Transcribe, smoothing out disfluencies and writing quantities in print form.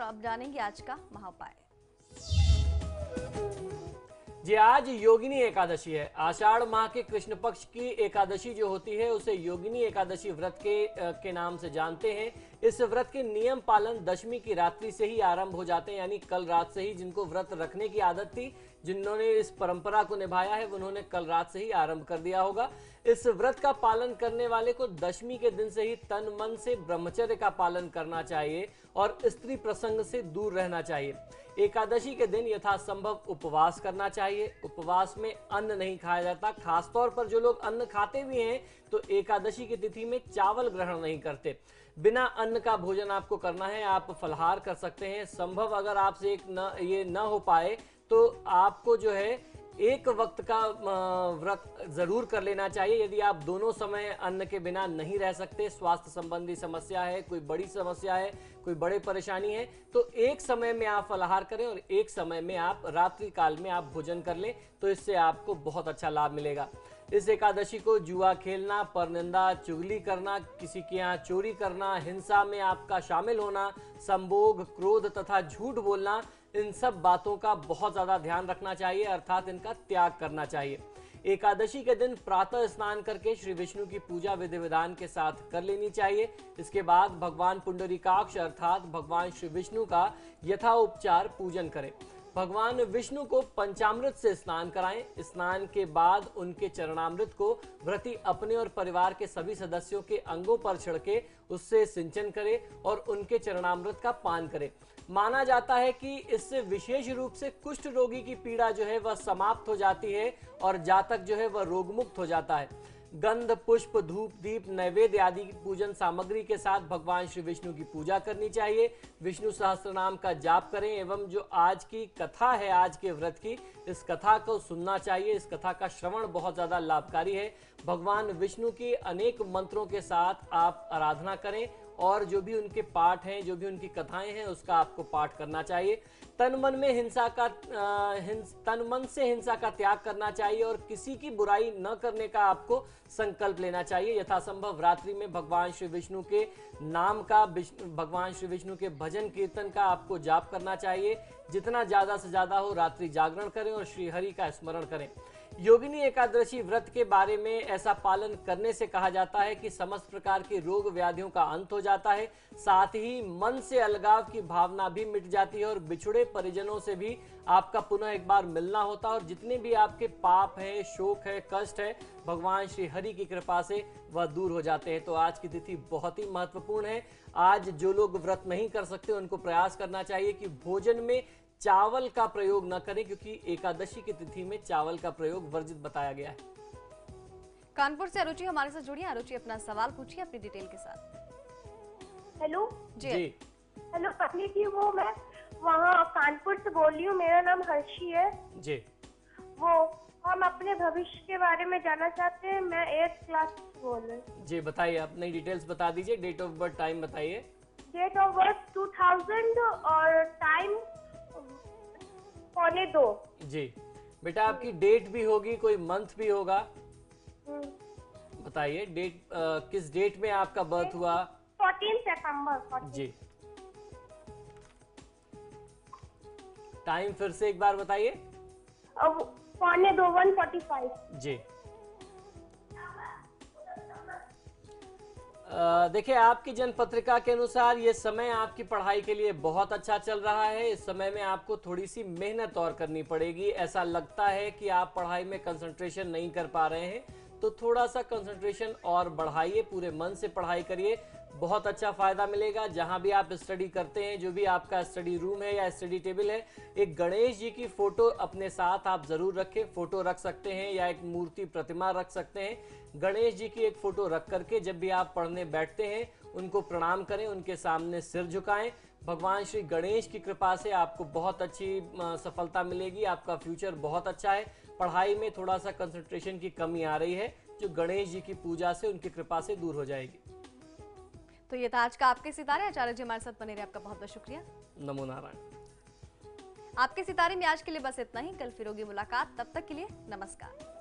अब जानेंगे आज का महाउपाय। जी, आज योगिनी एकादशी है। आषाढ़ माह के कृष्ण पक्ष की एकादशी जो होती है उसे योगिनी एकादशी व्रत के नाम से जानते हैं। इस व्रत के नियम पालन दशमी की रात्रि से ही आरंभ हो जाते हैं, यानी कल रात से ही जिनको व्रत रखने की आदत थी, जिन्होंने इस परंपरा को निभाया है, उन्होंने कल रात से ही आरंभ कर दिया होगा। इस व्रत का पालन करने वाले को दशमी के दिन से ही तन मन से ब्रह्मचर्य का पालन करना चाहिए और स्त्री प्रसंग से दूर रहना चाहिए। एकादशी के दिन यथासंभव उपवास करना चाहिए। उपवास में अन्न नहीं खाया जाता। खासतौर पर जो लोग अन्न खाते भी हैं तो एकादशी की तिथि में चावल ग्रहण नहीं करते। बिना अन्न का भोजन आपको करना है। आप फलाहार कर सकते हैं। संभव अगर आपसे ये न हो पाए तो आपको जो है एक वक्त का व्रत जरूर कर लेना चाहिए। यदि आप दोनों समय अन्न के बिना नहीं रह सकते, स्वास्थ्य संबंधी समस्या है, कोई बड़ी समस्या है, कोई बड़ी परेशानी है, तो एक समय में आप फलाहार करें और एक समय में आप रात्रि काल में आप भोजन कर लें, तो इससे आपको बहुत अच्छा लाभ मिलेगा। इस एकादशी को जुआ खेलना, परनिंदा, चुगली करना, किसी के यहाँ चोरी करना, हिंसा में आपका शामिल होना, संभोग, क्रोध तथा झूठ बोलना, इन सब बातों का बहुत ज्यादा ध्यान रखना चाहिए, अर्थात इनका त्याग करना चाहिए। एकादशी के दिन प्रातः स्नान करके श्री विष्णु की पूजा विधि विधान के साथ कर लेनी चाहिए। इसके बाद भगवान पुंडरीकाक्ष अर्थात भगवान श्री विष्णु का यथाउपचार पूजन करें। भगवान विष्णु को पंचामृत से स्नान कराएं। स्नान के बाद उनके चरणामृत को व्रती अपने और परिवार के सभी सदस्यों के अंगों पर छिड़के उससे सिंचन करें और उनके चरणामृत का पान करें। माना जाता है कि इससे विशेष रूप से कुष्ठ रोगी की पीड़ा जो है वह समाप्त हो जाती है और जातक जो है वह रोगमुक्त हो जाता है। गंध, पुष्प, धूप, दीप, नैवेद्य आदि की पूजन सामग्री के साथ भगवान श्री विष्णु की पूजा करनी चाहिए। विष्णु सहस्त्रनाम का जाप करें एवं जो आज की कथा है, आज के व्रत की, इस कथा को सुनना चाहिए। इस कथा का श्रवण बहुत ज्यादा लाभकारी है। भगवान विष्णु की अनेक मंत्रों के साथ आप आराधना करें और जो भी उनके पाठ हैं, जो भी उनकी कथाएं हैं, उसका आपको पाठ करना चाहिए। तन मन से हिंसा का त्याग करना चाहिए और किसी की बुराई न करने का आपको संकल्प लेना चाहिए। यथासंभव रात्रि में भगवान श्री विष्णु के नाम का, भगवान श्री विष्णु के भजन कीर्तन का आपको जाप करना चाहिए। जितना ज्यादा से ज्यादा हो रात्रि जागरण करें और श्री हरि का स्मरण करें। योगिनी एकादशी व्रत के बारे में ऐसा पालन करने से कहा जाता है कि समस्त प्रकार के रोग व्याधियों का अंत हो जाता है, साथ ही मन से अलगाव की भावना भी मिट जाती है और बिछुड़े परिजनों से भी आपका पुनः एक बार मिलना होता है और जितने भी आपके पाप है, शोक है, कष्ट है, भगवान श्री हरि की कृपा से वह दूर हो जाते हैं। तो आज की तिथि बहुत ही महत्वपूर्ण है। आज जो लोग व्रत नहीं कर सकते उनको प्रयास करना चाहिए कि भोजन में चावल का प्रयोग न करें, क्योंकि एकादशी की तिथि में चावल का प्रयोग वर्जित बताया गया है। कानपुर से अरुचि हमारे साथ जुड़ी। अरुचि, अपना सवाल पूछिए अपनी डिटेल के साथ। हेलो जी। हेलो पत्नी जी, वो मैं वहाँ कानपुर से बोल रही हूँ। मेरा नाम हर्षी है जी। वो हम अपने भविष्य के बारे में जानना चाहते हैं। मैं 8th क्लास से बोल रही हूँ। जी, बताइए, अपनी डिटेल्स बता दीजिए। डेट ऑफ बर्थ, टाइम बताइए। डेट ऑफ बर्थ 2000 और टाइम 1:45। जी बेटा, आपकी डेट भी होगी, कोई मंथ भी होगा, बताइए। डेट किस डेट में आपका बर्थ हुआ? 14 सितंबर। जी। टाइम फिर से एक बार बताइए। 1:45। जी। देखिए, आपकी जन्म पत्रिका के अनुसार ये समय आपकी पढ़ाई के लिए बहुत अच्छा चल रहा है। इस समय में आपको थोड़ी सी मेहनत और करनी पड़ेगी। ऐसा लगता है कि आप पढ़ाई में कंसंट्रेशन नहीं कर पा रहे हैं, तो थोड़ा सा कंसंट्रेशन और बढ़ाइए, पूरे मन से पढ़ाई करिए, बहुत अच्छा फायदा मिलेगा। जहां भी आप स्टडी करते हैं, जो भी आपका स्टडी रूम है या स्टडी टेबल है, एक गणेश जी की फोटो अपने साथ आप जरूर रखें। फोटो रख सकते हैं या एक मूर्ति, प्रतिमा रख सकते हैं। गणेश जी की एक फोटो रख करके जब भी आप पढ़ने बैठते हैं उनको प्रणाम करें, उनके सामने सिर झुकाएं। भगवान श्री गणेश की कृपा से आपको बहुत अच्छी सफलता मिलेगी। आपका फ्यूचर बहुत अच्छा है। पढ़ाई में थोड़ा सा कंसंट्रेशन की कमी आ रही है, जो गणेश जी की पूजा से, उनकी कृपा से दूर हो जाएगी। तो ये था आज का आपके सितारे। आचार्य जी हमारे साथ बने रहे, आपका बहुत बहुत शुक्रिया। नमो नारायण। आपके सितारे में आज के लिए बस इतना ही। कल फिर होगी मुलाकात, तब तक के लिए नमस्कार।